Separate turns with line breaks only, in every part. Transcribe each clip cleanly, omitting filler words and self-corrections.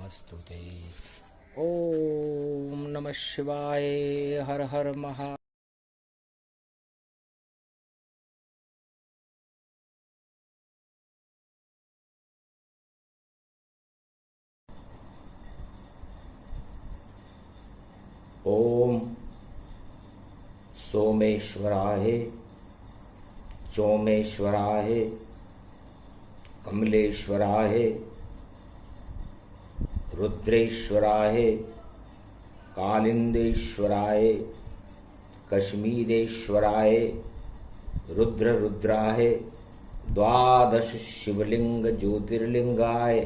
नमस्तुते। ओम नमः शिवाय। हर हर महा। ओम सोमेश्वराय चोमेश्वराय कमलेश्वराय रुद्रेश्वराय कालिंदेश्वराय कश्मीरेश्वराय रुद्राय द्वादश शिवलिंग ज्योतिर्लिंगाय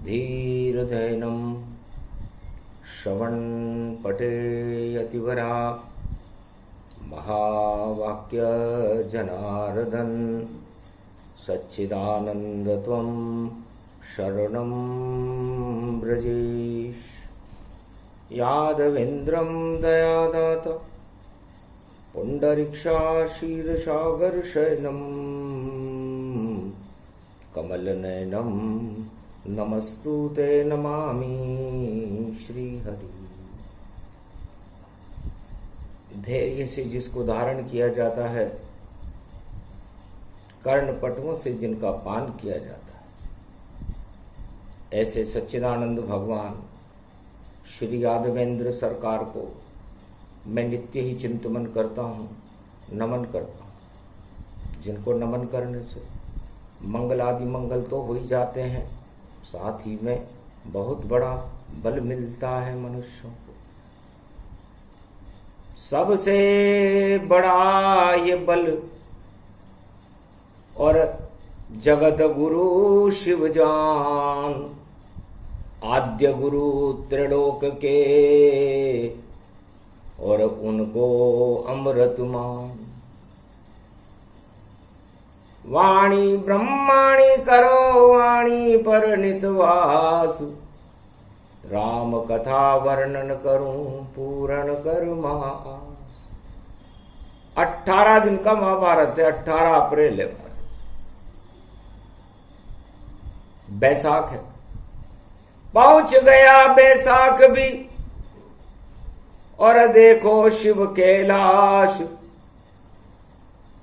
धीरधैनम श्रवण पठेयतिवरा महावाक्य जनार्दन सच्चिदानंद त्वं शरणं ब्रजेश। यादवेन्द्रं दयादात पुंडरीक्षाशीर्षागरशयनं कमलनयनं नमस्तुते नमामि श्रीहरि। धैर्य से जिसको धारण किया जाता है, कर्णपटुओं से जिनका पान किया जाता है, ऐसे सच्चिदानंद भगवान श्री यादवेंद्र सरकार को मैं नित्य ही चिंतन करता हूँ, नमन करता हूँ। जिनको नमन करने से मंगल आदि मंगल तो हो ही जाते हैं, साथ ही में बहुत बड़ा बल मिलता है मनुष्यों को। सबसे बड़ा ये बल और जगत गुरु शिवजान, आद्य गुरु त्रिलोक के और उनको अमृत मान। वाणी ब्रह्माणी करो वाणी पर नितवास, राम कथा वर्णन करूं पूर्ण कर मास। 18 दिन का महाभारत है, 18 अप्रैल है, बैसाख है। पहुंच गया बैसाख भी और देखो शिव कैलाश,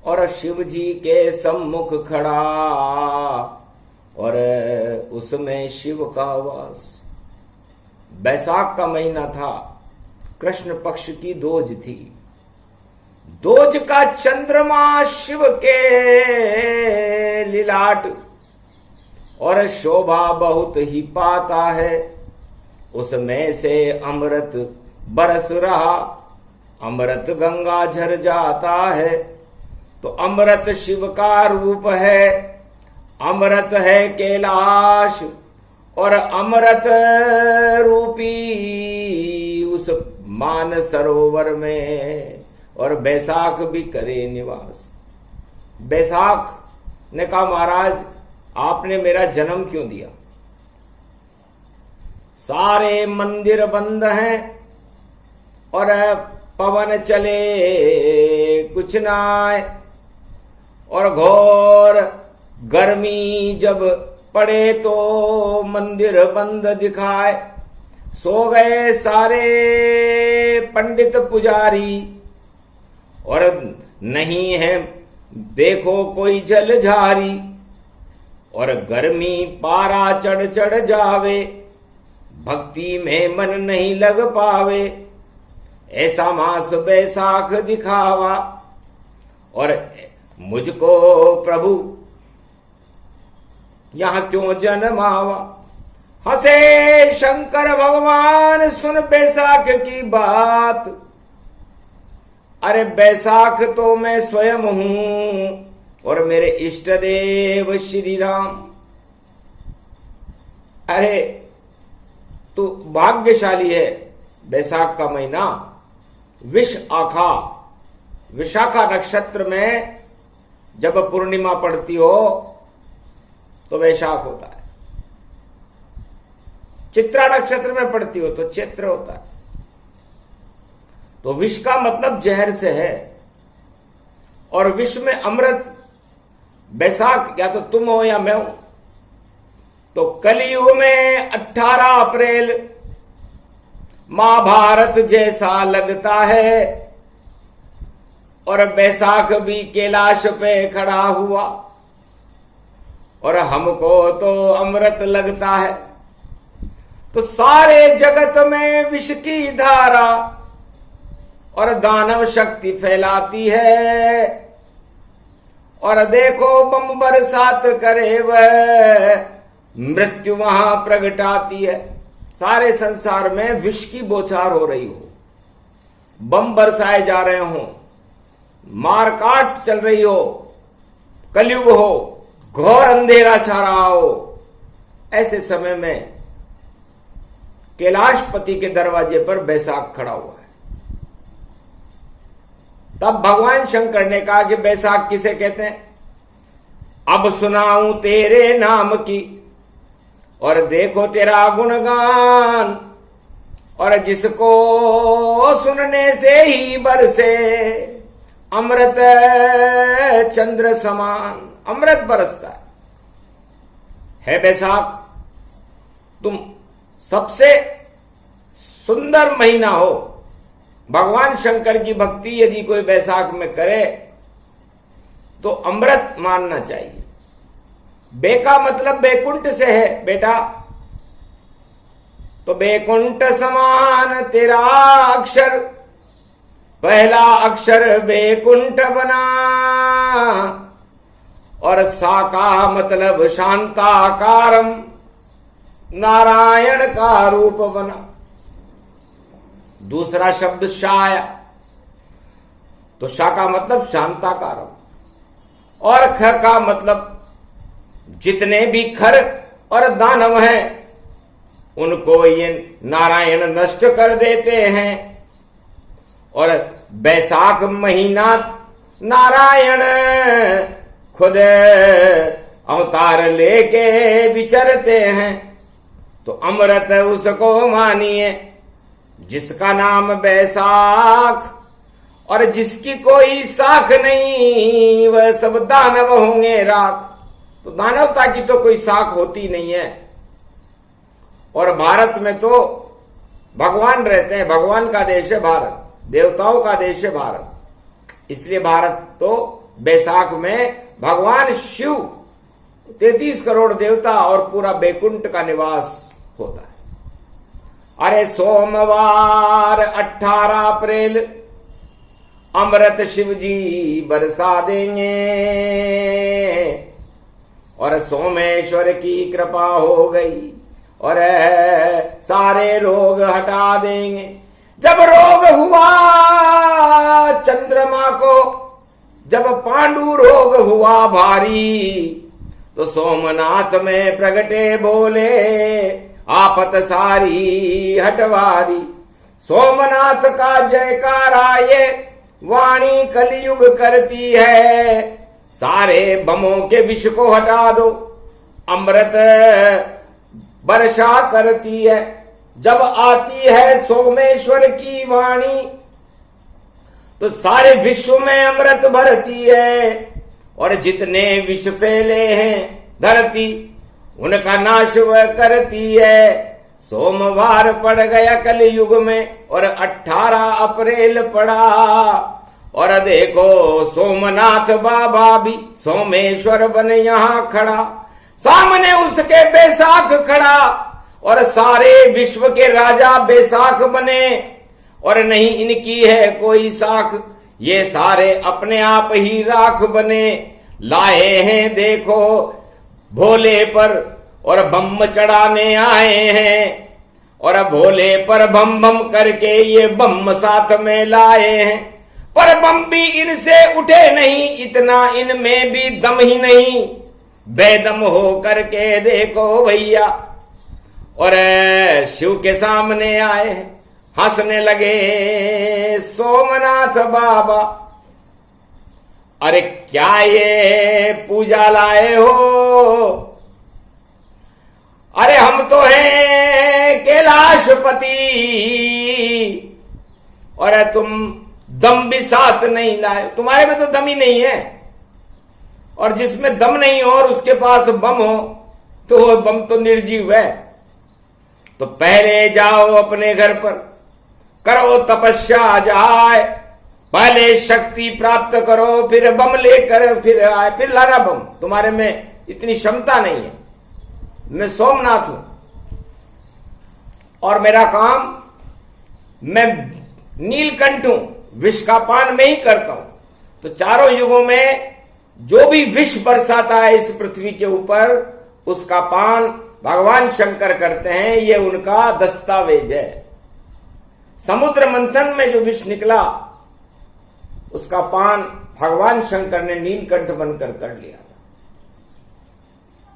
और शिव जी के सम्मुख खड़ा और उसमें शिव का वास। बैसाख का महीना था, कृष्ण पक्ष की दोज थी। दोज का चंद्रमा शिव के लिलाट और शोभा बहुत ही पाता है। उसमें से अमृत बरस रहा, अमृत गंगा झर जाता है। तो अमृत शिव का रूप है, अमृत है कैलाश, और अमृत रूपी उस मान सरोवर में और बैसाख भी करे निवास। बैसाख ने कहा, महाराज आपने मेरा जन्म क्यों दिया? सारे मंदिर बंद हैं और पवन चले कुछ ना आए, और घोर गर्मी जब पड़े तो मंदिर बंद दिखाए। सो गए सारे पंडित पुजारी, और नहीं है देखो कोई जलझारी। और गर्मी पारा चढ़ चढ़ जावे, भक्ति में मन नहीं लग पावे। ऐसा मास बैसाख दिखावा, और मुझको प्रभु यहां क्यों जन्मावा। हंसे शंकर भगवान सुन बैसाख की बात। अरे बैसाख तो मैं स्वयं हूं और मेरे इष्ट देव श्री राम। अरे तू भाग्यशाली है। बैसाख का महीना विशाखा नक्षत्र में जब पूर्णिमा पड़ती हो तो वैशाख होता है। चित्रा नक्षत्र में पड़ती हो तो चैत्र होता है। तो विष का मतलब जहर से है, और विष में अमृत बैसाख या तो तुम हो या मैं हूं। तो कलयुग में 18 अप्रैल महाभारत जैसा लगता है, और बैसाख भी कैलाश पे खड़ा हुआ, और हमको तो अमृत लगता है। तो सारे जगत में विष की धारा और दानव शक्ति फैलाती है, और देखो बम बरसात करे वह मृत्यु वहां प्रगटाती है। सारे संसार में विष की बौछार हो रही हो, बम बरसाए जा रहे हो, मारकाट चल रही हो, कलयुग हो, घोर अंधेरा छा रहा हो, ऐसे समय में कैलाशपति के दरवाजे पर बैसाख खड़ा हुआ है। तब भगवान शंकर ने कहा कि बैसाख किसे कहते हैं? अब सुनाऊं तेरे नाम की और देखो तेरा गुणगान, और जिसको सुनने से ही बरसे अमृत चंद्र समान, अमृत बरसता है बैसाख। तुम सबसे सुंदर महीना हो, भगवान शंकर की भक्ति यदि कोई बैसाख में करे तो अमृत मानना चाहिए। बे का मतलब बैकुंठ से है बेटा, तो बैकुंठ समान तेरा अक्षर, पहला अक्षर बैकुंठ बना, और सा का मतलब शांताकारम, नारायण का रूप बना। दूसरा शब्द शाया, तो शा का मतलब शांताकारम, और ख का मतलब जितने भी खर और दानव हैं उनको ये नारायण नष्ट कर देते हैं। और बैसाख महीना नारायण खुद अवतार लेके विचरते हैं, तो अमृत उसको मानिए जिसका नाम बैसाख, और जिसकी कोई साख नहीं वह सब दानव होंगे राख। तो दानवता की तो कोई साख होती नहीं है, और भारत में तो भगवान रहते हैं, भगवान का देश है भारत, देवताओं का देश है भारत। इसलिए भारत तो बैसाख में भगवान शिव 33 करोड़ देवता और पूरा बैकुंठ का निवास होता है। अरे सोमवार 18 अप्रैल अमृत शिव जी बरसा देंगे, और सोमेश्वर की कृपा हो गई और सारे रोग हटा देंगे। जब रोग हुआ चंद्रमा को, जब पांडु रोग हुआ भारी, तो सोमनाथ में प्रगटे बोले आपत सारी हटवा दी। सोमनाथ का जयकारा ये वाणी कलयुग करती है, सारे बमों के विष को हटा दो, अमृत वर्षा करती है। जब आती है सोमेश्वर की वाणी तो सारे विश्व में अमृत भरती है, और जितने विष फैले हैं धरती उनका नाश वह करती है। सोमवार पड़ गया कलयुग में और 18 अप्रैल पड़ा, और देखो सोमनाथ बाबा भी सोमेश्वर बन यहाँ खड़ा, सामने उसके बैसाख खड़ा, और सारे विश्व के राजा बैसाख बने, और नहीं इनकी है कोई साख, ये सारे अपने आप ही राख बने। लाए हैं देखो भोले पर और बम चढ़ाने आए हैं, और भोले पर बम बम करके ये बम साथ में लाए हैं, पर बम भी इनसे उठे नहीं, इतना इनमें भी दम ही नहीं। बेदम हो करके देखो भैया, और शिव के सामने आए हंसने लगे सोमनाथ बाबा। अरे क्या ये पूजा लाए हो? अरे हम तो हैं कैलाशपति, और तुम दम भी साथ नहीं लाए। तुम्हारे में तो दम ही नहीं है, और जिसमें दम नहीं हो और उसके पास बम हो तो वो बम तो निर्जीव है। तो पहले जाओ अपने घर पर, करो तपस्या जाए, पहले शक्ति प्राप्त करो, फिर बम लेकर फिर आए, फिर लाना बम। तुम्हारे में इतनी क्षमता नहीं है। मैं सोमनाथ हूं और मेरा काम, मैं नीलकंठ हूं, विष का पान मैं ही करता हूं। तो चारों युगों में जो भी विष बरसाता है इस पृथ्वी के ऊपर, उसका पान भगवान शंकर करते हैं। ये उनका दस्तावेज है। समुद्र मंथन में जो विष निकला उसका पान भगवान शंकर ने नीलकंठ बनकर कर लिया।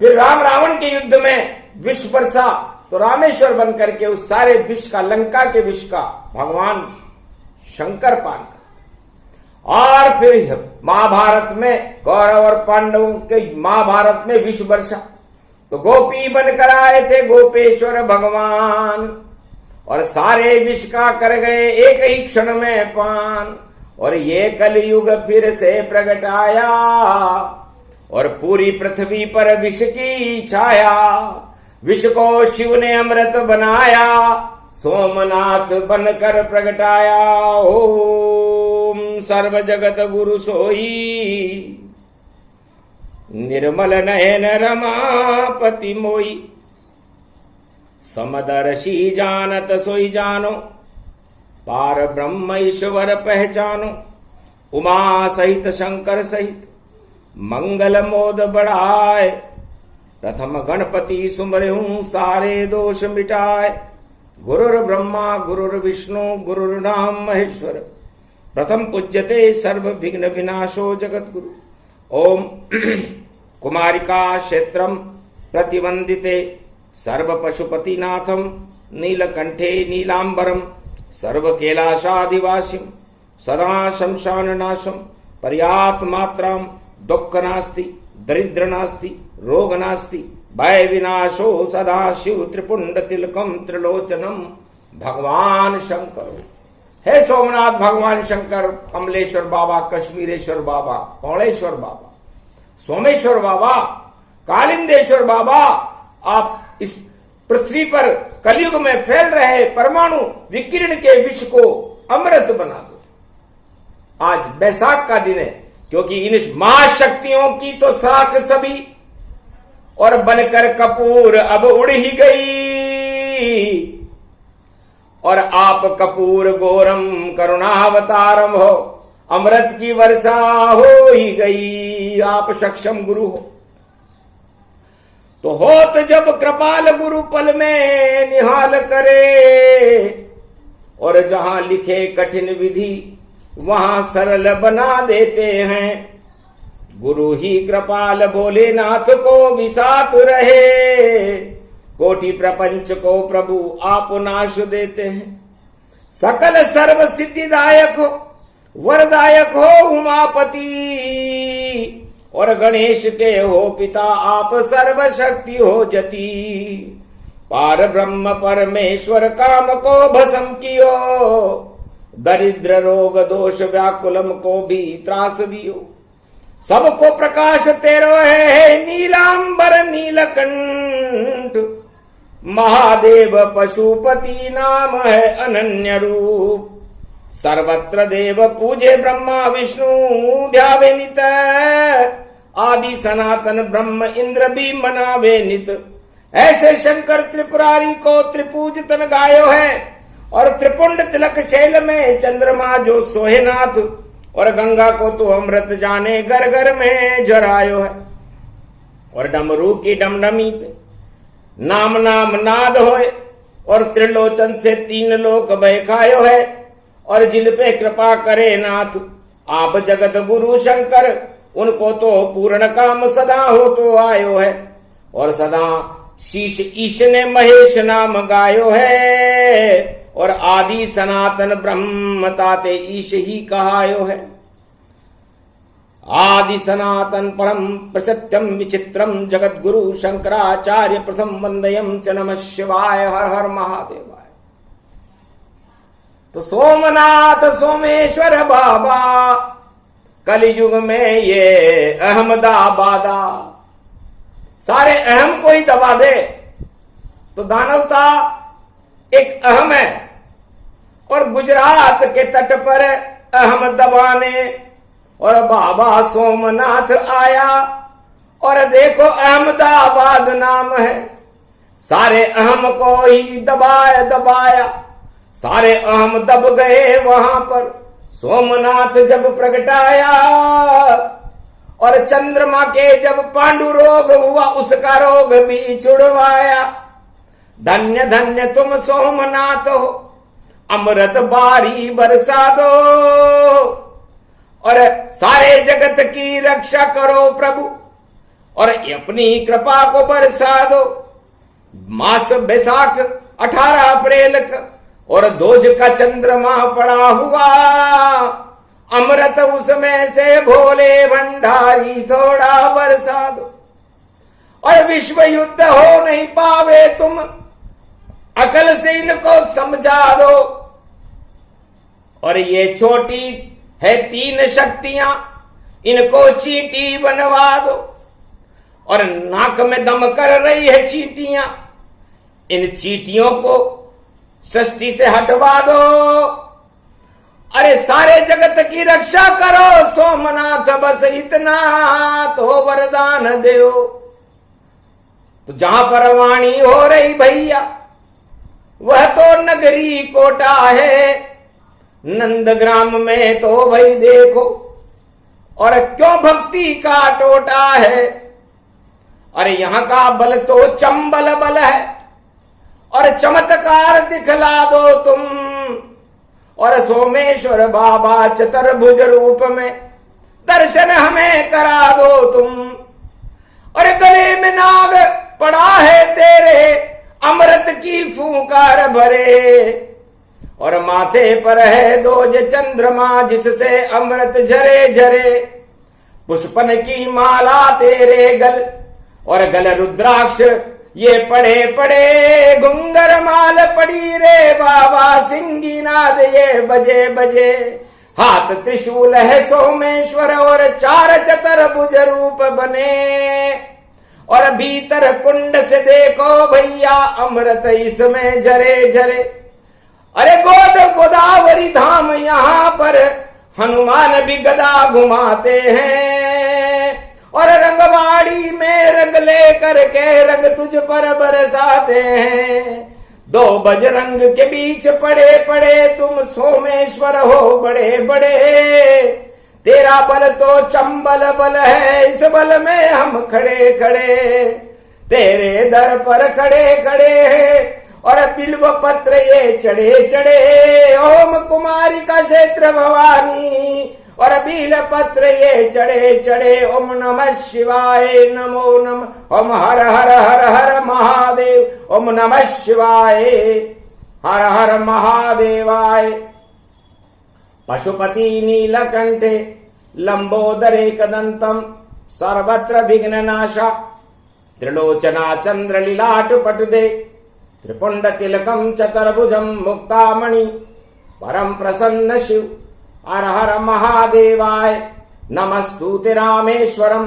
फिर राम रावण के युद्ध में विष बरसा तो रामेश्वर बनकर के उस सारे विष का, लंका के विष का भगवान शंकर पान कर। और फिर महाभारत में कौरव और पांडवों के महाभारत में विष बरसा तो गोपी बनकर आए थे गोपेश्वर भगवान, और सारे विष का कर गए एक ही क्षण में पान। और ये कलयुग फिर से प्रगट आया और पूरी पृथ्वी पर विष की छाया। विष को शिव ने अमृत बनाया, सोमनाथ बनकर प्रगटाया। ओम सर्व जगत गुरु सोई, निर्मल नयन रमापति मोई। समदर्शी जानत सोई जानो, पार ब्रह्म ईश्वर पहचानो। उमा सहित शंकर सहित मंगल मोद बढ़ाए, प्रथम गणपति सुमरहूं सारे दोष मिटाए। गुरुर ब्रह्मा गुरुर विष्णु गुरुर्नाम महेश्वर, प्रथम पूज्यते सर्व विघ्न विनाशो जगत गुरु। ओम कुमारिका क्षेत्रम प्रतिवंदिते सर्व पशुपतिनाथम, नीलकंठे नीलांबरम सर्व कैलाशादिवासिम, सदा शमशान नाशम, पर्याप्त मात्राम दुख नास्ति, दरिद्र नास्ति, रोग नास्ति, भय विनाशो सदा शिव त्रिपुंड तिलकम त्रिलोचनम भगवान शंकर। हे सोमनाथ भगवान शंकर, कमलेश्वर बाबा, कश्मीरेश्वर बाबा, कौड़ेश्वर बाबा, सोमेश्वर बाबा, कालिंदेश्वर बाबा, आप इस पृथ्वी पर कलयुग में फैल रहे परमाणु विकिरण के विष को अमृत बना दो। आज बैसाख का दिन है, क्योंकि इन महाशक्तियों की तो साख सभी और बनकर कपूर अब उड़ ही गई। और आप कपूर गोरम करुणावतारम हो, अमृत की वर्षा हो ही गई। आप सक्षम गुरु हो तो होत जब कृपाल गुरु पल में निहाल करे, और जहां लिखे कठिन विधि वहां सरल बना देते हैं। गुरु ही कृपाल भोलेनाथ को विसात रहे, कोटि प्रपंच को प्रभु आप नाश देते हैं। सकल सर्व सिद्धिदायक हो, वरदायक हो उमापति, और गणेश के हो पिता आप सर्वशक्ति हो जति। पार ब्रह्म परमेश्वर काम को भस्म कियो, दरिद्र रोग दोष व्याकुलम को भी त्रास दियो। सबको प्रकाश तेरो है नीलांबर नीलकंठ, महादेव पशुपति नाम है अनन्य रूप। सर्वत्र देव पूजे ब्रह्मा विष्णु ध्यावे नित, आदि सनातन ब्रह्म इंद्र भी मनावे नित। ऐसे शंकर त्रिपुरारी को त्रिपूज तन गायो है, और त्रिपुंड तिलक शैल में चंद्रमा जो सोहेनाथ, और गंगा को तो अमृत जाने घर घर में जरायो है। और डमरू की डमडमी पे नाम नाम नाद होए, और त्रिलोचन से तीन लोक बहकायो है। और जिन पे कृपा करे नाथ आप जगत गुरु शंकर, उनको तो पूर्ण काम सदा हो तो आयो है। और सदा शीश ईश ने महेश नाम गायो है, और आदि सनातन ब्रह्म ताते ईश ही कहायो है। आदि सनातन परम प्रसत्यम विचित्रम जगत गुरु शंकराचार्य प्रथम वंदयम च नमः शिवाय। हर हर महादेवाय। तो सोमनाथ सोमेश्वर बाबा कलयुग में ये अहमदाबादा, सारे अहम को ही दबा दे। तो दानवता एक अहम है और गुजरात के तट पर अहम दबाने और बाबा सोमनाथ आया और देखो अहमदाबाद नाम है। सारे अहम को ही दबाया, सारे अहम दब गए वहां पर। सोमनाथ जब प्रगटाया और चंद्रमा के जब पांडु रोग हुआ उसका रोग भी छुड़वाया। धन्य धन्य तुम सोमनाथ हो, अमृत बारी बरसा दो और सारे जगत की रक्षा करो प्रभु और अपनी कृपा को बरसा दो। मास बैसाख 18 अप्रैल का और दोज का चंद्रमा पड़ा हुआ, अमृत उसमें से भोले भंडारी थोड़ा बरसा दो। और विश्व युद्ध हो नहीं पावे तुम, अकल से इनको समझा दो। और ये छोटी है 3 शक्तियां, इनको चींटी बनवा दो। और नाक में दम कर रही है चींटियां, इन चींटियों को सृष्टि से हटवा दो। अरे सारे जगत की रक्षा करो सोमनाथ, बस इतना तो वरदान दो। तो जहां पर वाणी हो रही भैया वह तो नगरी कोटा है। नंदग्राम में तो भाई देखो और क्यों भक्ति का टोटा है। अरे यहां का बल तो चंबल बल है और चमत्कार दिखला दो तुम। और सोमेश्वर बाबा चतुर्भुज रूप में दर्शन हमें करा दो तुम। और गले में नाग पड़ा है तेरे, अमृत की फूंकार भरे। और माथे पर है दोज चंद्रमा जिससे अमृत झरे झरे। पुष्पन की माला तेरे गल और गल रुद्राक्ष ये पड़े पड़े। गुंगर माल पड़ी रे बाबा, सिंगी नाद ये बजे बजे। हाथ त्रिशूल है सोमेश्वर और 4 चतुर्भुज रूप बने। और भीतर कुंड से देखो भैया अमृत इसमें झरे झरे। अरे गोदावरी धाम यहाँ पर हनुमान भी गदा घुमाते हैं। और रंगवाड़ी में रंग ले करके रंग तुझ पर बरसाते हैं। 2 बजरंग के बीच पड़े पड़े तुम सोमेश्वर हो बड़े बड़े। तेरा बल तो चंबल बल है, इस बल में हम खड़े खड़े तेरे दर पर खड़े खड़े हैं। और बिल्व पत्र ये चढ़े चढ़े, ओम कुमारी का क्षेत्र भवानी। और बील पत्र ये चढ़े चढ़े, ओम नमः शिवाय नमो नमः। ओम हर हर हर हर महादेव, ओम नमः शिवाय हर हर महादेवाय। पशुपति नीलकंठे लंबोदरे कदंतम सर्वत्र विघ्ननाशा। त्रिलोचना चंद्र लीलाट पटुदे, त्रिपुंड तिलकम चतुर्भुजम मुक्तामणि। परम प्रसन्न शिव हर हर महादेवाय। नमस्तुते रामेश्वरम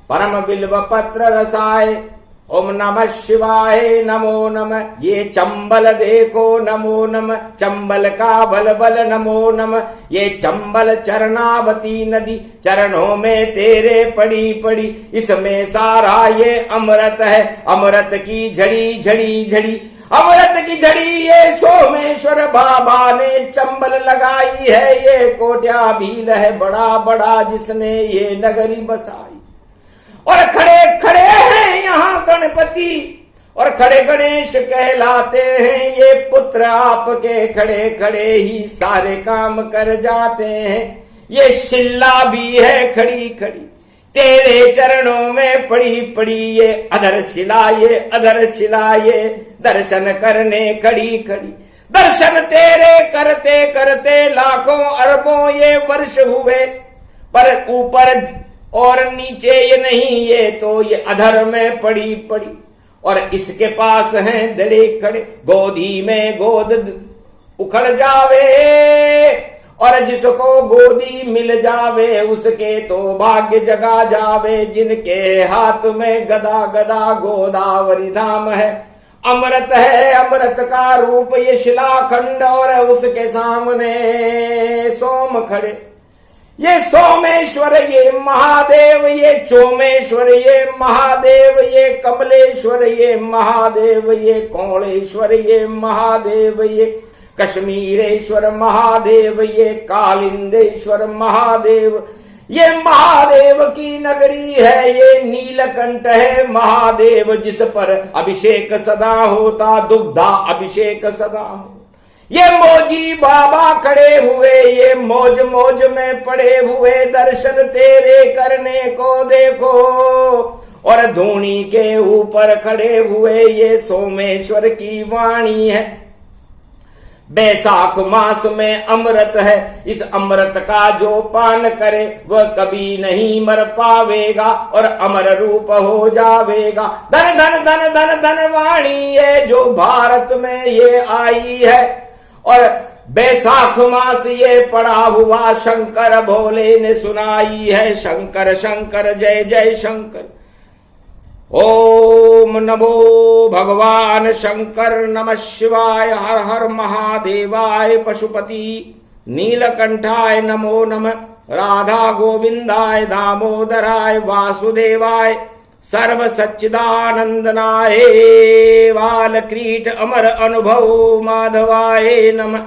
परम बिल्व पत्र रसाय। ओम नमः शिवाय नमो नमः। ये चंबल देखो नमो नमः, चंबल का बल बल नमो नमः। ये चंबल चरणावती नदी चरणों में तेरे पड़ी पड़ी। इसमें सारा ये अमृत है, अमृत की झड़ी झड़ी झड़ी। अमृत की झड़ी ये सोमेश्वर बाबा ने चंबल लगाई है। ये कोट्या भील है बड़ा बड़ा जिसने ये नगरी बसाई। और खड़े खड़े हैं यहाँ गणपति और खड़े गणेश कहलाते हैं। ये पुत्र आपके खड़े खड़े ही सारे काम कर जाते हैं। ये शिला भी है खड़ी खड़ी तेरे चरणों में पड़ी पड़ी। ये अधर शिला ये अधर शिला ये दर्शन करने खड़ी खड़ी। दर्शन तेरे करते करते लाखों अरबों ये वर्ष हुए, पर ऊपर और नीचे ये नहीं, ये तो ये अधर में पड़ी पड़ी। और इसके पास हैं दड़े खड़े, गोदी में गोद उखड़ जावे। और जिसको गोदी मिल जावे उसके तो भाग्य जगा जावे। जिनके हाथ में गदा गदा गोदावरी धाम है, अमृत है अमृत का रूप ये शिलाखंड, और उसके सामने सोम खड़े। ये सोमेश्वर ये महादेव, ये चोमेश्वर ये महादेव, ये कमलेश्वर ये महादेव, ये कोणेश्वर ये महादेव, ये कश्मीरेश्वर महादेव, ये कालिंदेश्वर महादेव। ये महादेव की नगरी है, ये नीलकंठ है महादेव, जिस पर अभिषेक सदा होता, दुग्धा अभिषेक सदा हो। ये मोजी बाबा खड़े हुए, ये मौज मौज में पड़े हुए, दर्शन तेरे करने को देखो। और धूनी के ऊपर खड़े हुए ये सोमेश्वर की वाणी है। बैसाख मास में अमृत है, इस अमृत का जो पान करे वह कभी नहीं मर पावेगा और अमर रूप हो जावेगा। धन धन धन धन धन वाणी ये जो भारत में ये आई है, और बैसाख मास ये पड़ा हुआ शंकर भोले ने सुनाई है। शंकर शंकर जय जय शंकर, ओम नमो भगवान शंकर, नमः शिवाय, हर हर महादेवाय, पशुपति नीलकंठाय नमो नमः, राधा गोविंदाय दामोदराय वासुदेवाय, सर्व सच्चिदानंदनाय बालक्रीट अमर अनुभव माधवाय नमः।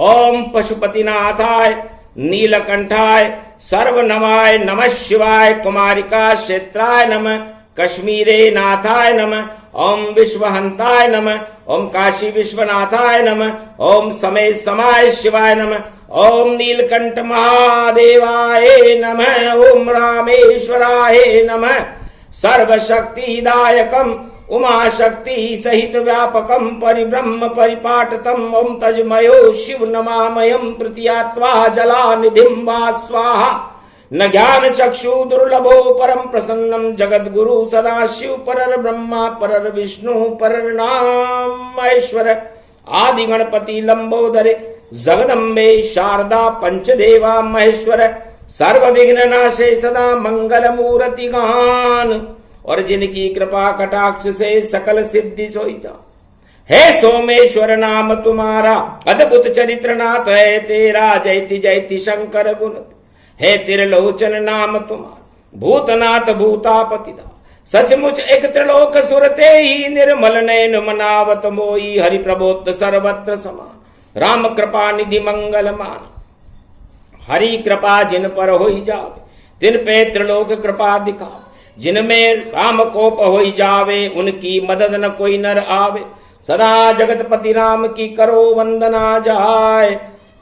ओम पशुपतिनाथाय नीलकंठाय सर्वनमाय नमः शिवाय, कुमारिका क्षेत्राय नमः, कश्मीरे नाथाय नमः, ओम विश्वहंताय नमः, ओम काशी विश्वनाथाय नमः, ओम समय समाय शिवाय नमः, ओम नीलकंठ महादेवाय नमः, ओम रामेश्वराय नमः, सर्वशक्तिदायकम उमा शक्ति सहित व्यापकम परिब्रह्म परिपाटतम, ओम तजमयो शिव नमामयम प्रत्यात्वा जला निधिम वा स्वाहा। न ज्ञान चक्षु दुर्लभो परम प्रसन्नम जगद गुरु सदा शिव, परर ब्रह्मा परर विष्णु परर नाम महेश्वर, आदि गणपति लंबोदरे जगदम्बे शारदा पंचदेवा महेश्वर, सर्व विघ्न नाशे सदा मंगल मूर्ति गान, और जिनकी कृपा कटाक्ष से सकल सिद्धि सोई जा। हे सोमेश्वर नाम तुम्हारा अद्भुत चरित्र नाथ है तेरा, जयति जयति शंकर गुण। हे त्रिलोचन नाम तुम्हारा भूतनाथ भूतापतिदा, सचमुच एक त्रिलोक सुरते ही निर्मल नयन मनावत मोई, हरि प्रबोध सर्वत्र समान, राम कृपा निधि मंगल मान। हरि कृपा जिन पर होई जावे, तिन पे त्रिलोक कृपा दिखावे, जिनमें राम कोप होई जावे, उनकी मदद न कोई नर आवे। सदा जगतपति राम की करो वंदना जाय,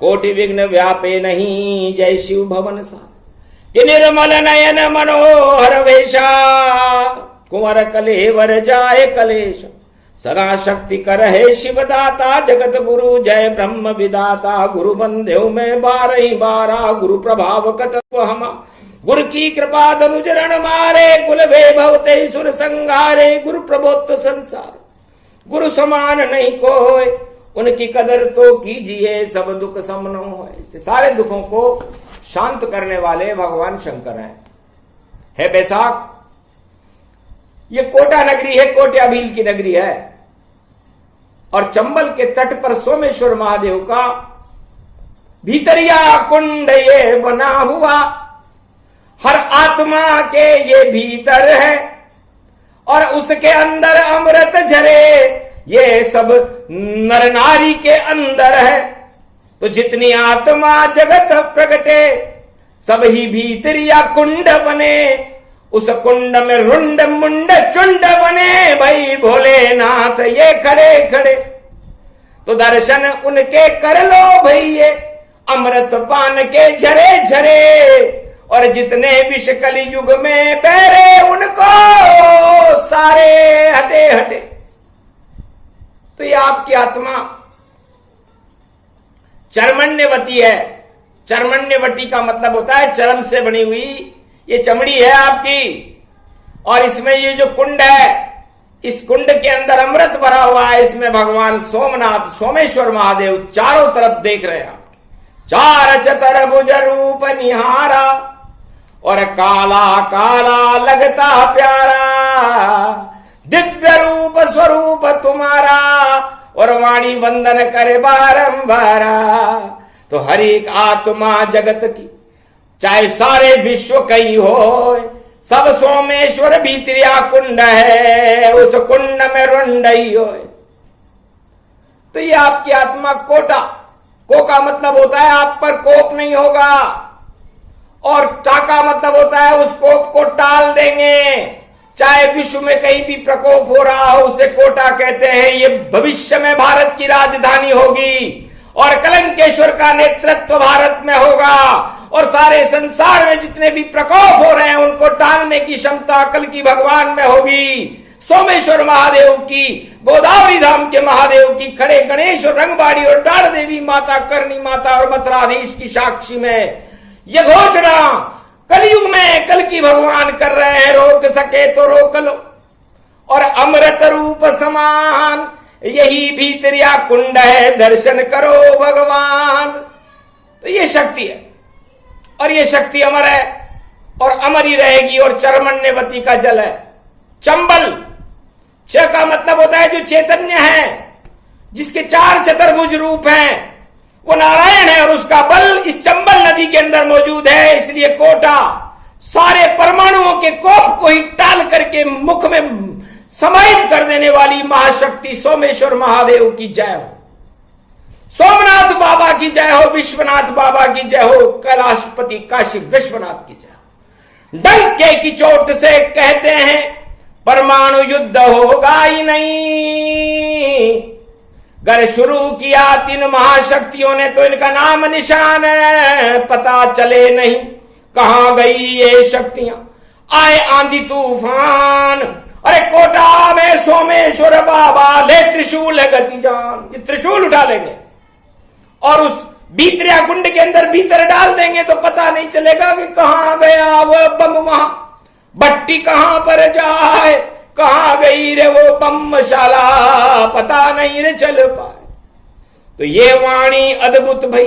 कोटि विघ्न व्यापे नहीं, जय शिव भवन सा। कि निर्मल नयन मनोहर वेशा, कुंवर कलेवर जाय कलेश, सदा शक्ति कर है शिवदाता जगत गुरु, जय ब्रह्म विदाता। गुरु बंदेव में बारही बारा, गुरु प्रभाव कतत्व हमा, गुरु की कृपा धनुजरण मारे, कुल वैभव ते सुर संघारे। गुरु प्रबोध संसार गुरु समान नहीं कोय, उनकी कदर तो कीजिए सब दुख समनो है। सारे दुखों को शांत करने वाले भगवान शंकर हैं। है बैसाख, ये कोटा नगरी है, कोट्या भील की नगरी है, और चंबल के तट पर सोमेश्वर महादेव का भीतरिया कुंड ये बना हुआ, हर आत्मा के ये भीतर है, और उसके अंदर अमृत झरे, ये सब नर नारी के अंदर है। तो जितनी आत्मा जगत प्रगटे, सब ही भीतरिया कुंड बने, उस कुंड में रुंड मुंड चुंड बने। भाई भोलेनाथ ये खड़े खड़े, तो दर्शन उनके कर लो भैये, अमृत पान के झरे झरे, और जितने विष कलि युग में बैरे, उनको सारे हटे हटे। तो ये आपकी आत्मा चर्मण्यवती है। चर्मण्यवती का मतलब होता है चर्म से बनी हुई ये चमड़ी है आपकी, और इसमें ये जो कुंड है, इस कुंड के अंदर अमृत भरा हुआ है। इसमें भगवान सोमनाथ सोमेश्वर महादेव चारों तरफ देख रहे हैं। चार चतुर्भुज रूप निहारा, और काला काला लगता प्यारा, दिव्य रूप स्वरूप तुम्हारा, और वाणी वंदन करे बारंबारा। तो हर एक आत्मा जगत की, चाहे सारे विश्व कई हो, सब सोमेश्वर भीतरिया कुंड है, उस कुंड में रुंड ही हो। तो ये आपकी आत्मा कोटा, को का मतलब होता है आप पर कोप नहीं होगा, और टा का मतलब होता है उस कोप को टाल देंगे। चाहे विश्व में कहीं भी प्रकोप हो रहा हो, उसे कोटा कहते हैं। ये भविष्य में भारत की राजधानी होगी, और कलंकेश्वर का नेतृत्व भारत में होगा, और सारे संसार में जितने भी प्रकोप हो रहे हैं उनको टालने की क्षमता कल की भगवान में होगी। सोमेश्वर महादेव की, गोदावरी धाम के महादेव की, खड़े गणेश और रंगबाड़ी और डाढ़ देवी माता, करनी माता और मथुराधीश की साक्षी में यह घोषणा कलयुग में कल की भगवान कर रहे हैं। रोक सके तो रोक लो, और अमृत रूप समान यही भीतरिया कुंड है, दर्शन करो भगवान। तो ये शक्ति है, और ये शक्ति अमर है, और अमर ही रहेगी। और चरमण्यवती का जल है। चंबल, च का मतलब होता है जो चैतन्य है, जिसके चार चतुर्भुज रूप हैं, वो नारायण है, और उसका बल इस चंबल नदी के अंदर मौजूद है। इसलिए कोटा सारे परमाणुओं के कोप को ही टाल करके मुख में समाहित कर देने वाली महाशक्ति सोमेश्वर महादेव की जय हो, सोमनाथ बाबा की जय हो, विश्वनाथ बाबा की जय हो, कैलाशपति काशी विश्वनाथ की जय हो। डंके की चोट से कहते हैं परमाणु युद्ध होगा ही नहीं। गर शुरू किया तीन महाशक्तियों ने तो इनका नाम निशान है, पता चले नहीं कहां गई ये शक्तियां। आए आंधी तूफान, अरे कोटा में सोमेश्वर बाबा ले त्रिशूल गति जान, ये त्रिशूल उठा लेंगे और उस भीतरिया कुंड के अंदर भीतर डाल देंगे, तो पता नहीं चलेगा कि कहां गया वो बम, वहां भट्टी कहां पर जाए, कहां गई रे वो बमशाला, पता नहीं रे चल पाए। तो ये वाणी अद्भुत भई,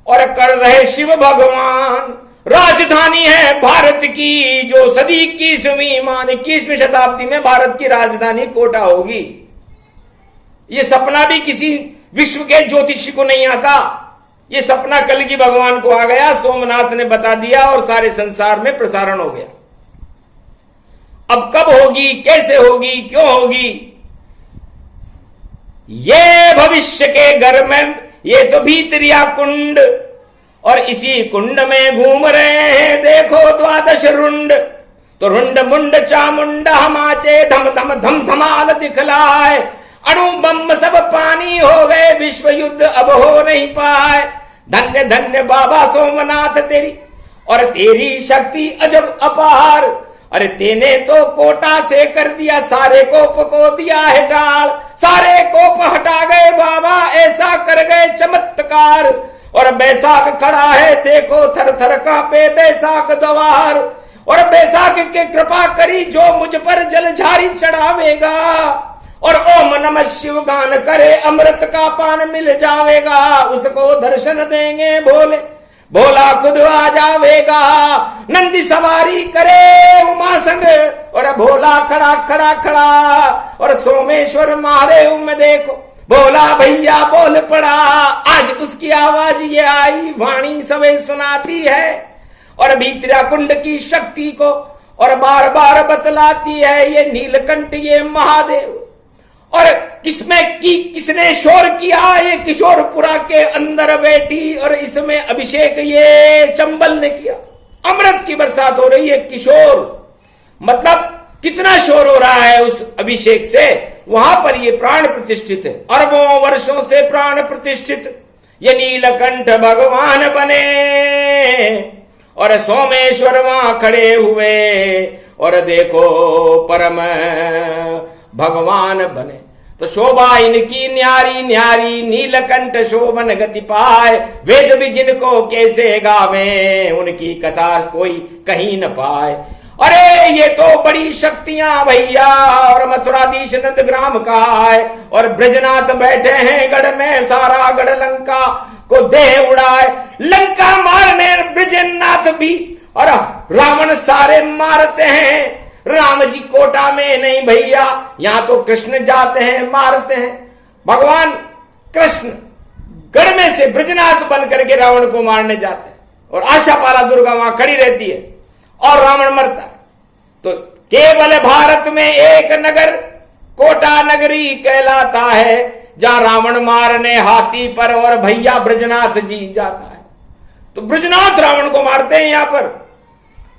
और कर रहे शिव भगवान। राजधानी है भारत की, जो सदी 21वीं शताब्दी में भारत की राजधानी कोटा होगी। ये सपना भी किसी विश्व के ज्योतिषी को नहीं आता, ये सपना कल की भगवान को आ गया, सोमनाथ ने बता दिया, और सारे संसार में प्रसारण हो गया। अब कब होगी, कैसे होगी, क्यों होगी, ये भविष्य के घर में, ये तो भीतरिया कुंड, और इसी कुंड में घूम रहे हैं देखो द्वादश रुंड। तो रुंड मुंड चामुंड हमाचे धम धम धम धमाल दिखलाए, अणु बम सब पानी हो गए, विश्व युद्ध अब हो नहीं पाए। धन्य धन्य बाबा सोमनाथ तेरी, और तेरी शक्ति अजब अपार। अरे तेने तो कोटा से कर दिया सारे कोप को दिया है टाल, सारे कोप हटा गए बाबा, ऐसा कर गए चमत्कार। और बैसाख खड़ा है देखो थर थर कांपे बैसाख द्वार, और बैसाख के कृपा करी जो मुझ पर जलझारी चढ़ावेगा, और ओम नमः शिव गान करे अमृत का पान मिल जावेगा, उसको दर्शन देंगे भोले, भोला खुद आ जावेगा। नंदी सवारी करे उमा संग, और भोला खड़ा खड़ा खड़ा, और सोमेश्वर महादेव में देखो भोला भैया बोल पड़ा। आज उसकी आवाज ये आई, वाणी सवे सुनाती है, और भीतरा कुंड की शक्ति को और बार बार बतलाती है ये नीलकंठ ये महादेव। और किसने शोर किया, ये किशोरपुरा के अंदर बैठी, और इसमें अभिषेक ये चंबल ने किया। अमृत की बरसात हो रही है, किशोर मतलब कितना शोर हो रहा है उस अभिषेक से, वहां पर ये प्राण प्रतिष्ठित है, अरबों वर्षों से प्राण प्रतिष्ठित ये नीलकंठ भगवान बने, और सोमेश्वर वहां खड़े हुए, और देखो परम भगवान बने। तो शोभा इनकी न्यारी न्यारी, नीलकंठ शोभन गति पाए, वेद भी जिनको कैसे गावे, उनकी कथा कोई कहीं न पाए। अरे ये तो बड़ी शक्तियां भैया, और मथुराधीश नंदग्राम का है, और ब्रजनाथ बैठे हैं गढ़ में, सारा गढ़ लंका को देह उड़ाए, लंका मारने ब्रजनाथ भी और रावण सारे मारते हैं। राम जी कोटा में नहीं भैया, यहां तो कृष्ण जाते हैं मारते हैं। भगवान कृष्ण गढ़ में से ब्रजनाथ बन करके रावण को मारने जाते हैं और आशापाला दुर्गा वहां खड़ी रहती है और रावण मरता है। तो केवल भारत में एक नगर कोटा नगरी कहलाता है, जहां रावण मारने हाथी पर और भैया ब्रजनाथ जी जाता है। तो ब्रजनाथ रावण को मारते हैं यहां पर।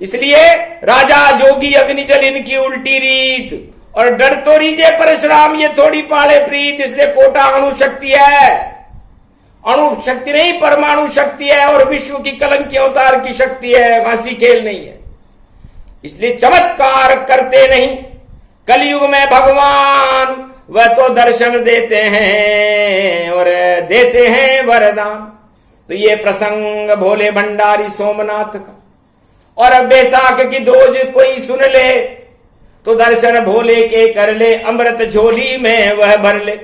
इसलिए राजा जोगी अग्निजल इनकी उल्टी रीत, और डर तो रीजे परशुराम ये थोड़ी पाले प्रीत। इसलिए कोटा अणु शक्ति है, अणु शक्ति नहीं परमाणु शक्ति है, और विश्व की कलंकी अवतार की शक्ति है, हंसी खेल नहीं है। इसलिए चमत्कार करते नहीं, कलयुग में भगवान वह तो दर्शन देते हैं और देते हैं वरदान। तो ये प्रसंग भोले भंडारी सोमनाथ का, और अब बैसाख की दोज कोई सुन ले तो दर्शन भोले के कर ले, अमृत झोली में वह भर ले।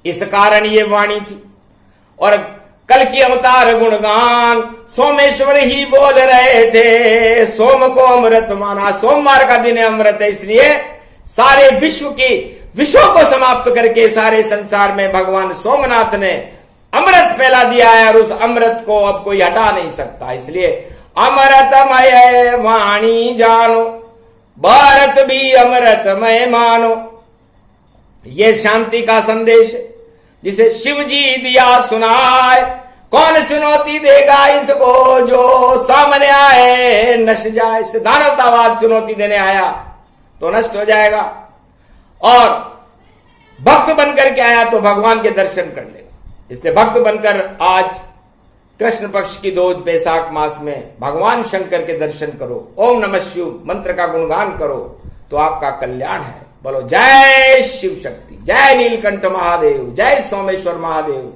इस कारण ये वाणी थी। और कल की अवतार गुणगान सोमेश्वर ही बोल रहे थे, सोम को अमृत माना, सोमवार का दिन अमृत है। इसलिए सारे विश्व को समाप्त करके सारे संसार में भगवान सोमनाथ ने अमृत फैला दिया है, और उस अमृत को अब कोई हटा नहीं सकता। इसलिए अमृतमय वाणी जानो, भारत भी अमृतमय मानो। ये शांति का संदेश है जिसे शिव जी दिया सुनाए। कौन चुनौती देगा इसको, जो सामने आए नष्ट जाए। दानवतावाद चुनौती देने आया तो नष्ट हो जाएगा, और भक्त बनकर के आया तो भगवान के दर्शन कर लेगा। इसलिए भक्त बनकर आज कृष्ण पक्ष की दोज बैसाख मास में भगवान शंकर के दर्शन करो, ओम नमः शिव मंत्र का गुणगान करो, तो आपका कल्याण है। बोलो जय शिव शक्ति, जय नीलकंठ महादेव, जय सोमेश्वर महादेव,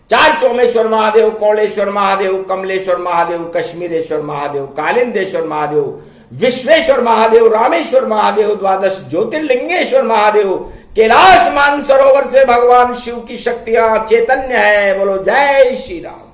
चार चोमेश्वर महादेव, कौलेश्वर महादेव, कमलेश्वर महादेव, कश्मीरेश्वर महादेव, कालिंदेश्वर महादेव, विश्वेश्वर महादेव, रामेश्वर महादेव, द्वादश ज्योतिर्लिंगेश्वर महादेव। कैलाश मानसरोवर से भगवान शिव की शक्तियां चैतन्य है। बोलो जय श्री राम।